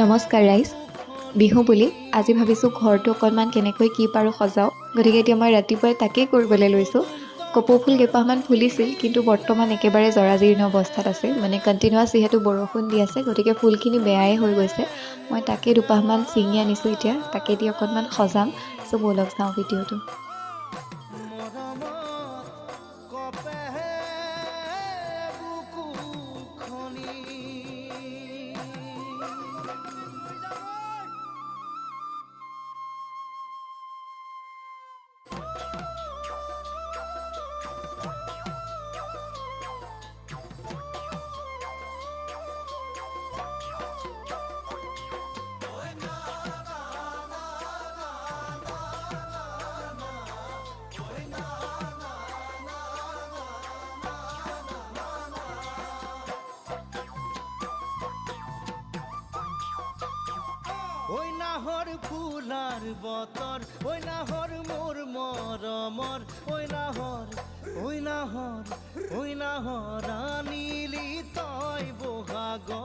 নমস্কাৰ ৰাইজ। বিহু বুলি আজি ভাবিছোঁ ঘৰটো অকণমান কেনেকৈ কি পাৰোঁ সজাওঁ। গতিকে এতিয়া মই ৰাতিপুৱাই তাকেই কৰিবলৈ লৈছোঁ। কপৌ ফুল কেইপাহমান ফুলিছিল, কিন্তু বৰ্তমান একেবাৰে জৰাজীৰ্ণ অৱস্থাত আছে। মানে কণ্টিনিউৱাছ যিহেতু বৰষুণ দি আছে, গতিকে ফুলখিনি বেয়াই হৈ গৈছে। মই তাকে দুপাহমান ছিঙি আনিছোঁ এতিয়া, তাকে দি অকণমান সজাম। চ' ব'লক চাওঁ ভিডিঅ'টো। ওই নাহর ফুলার বতর, ওই নাহর মোর মরমর, ওই নাহর, ওই নাহর, ওই নাহর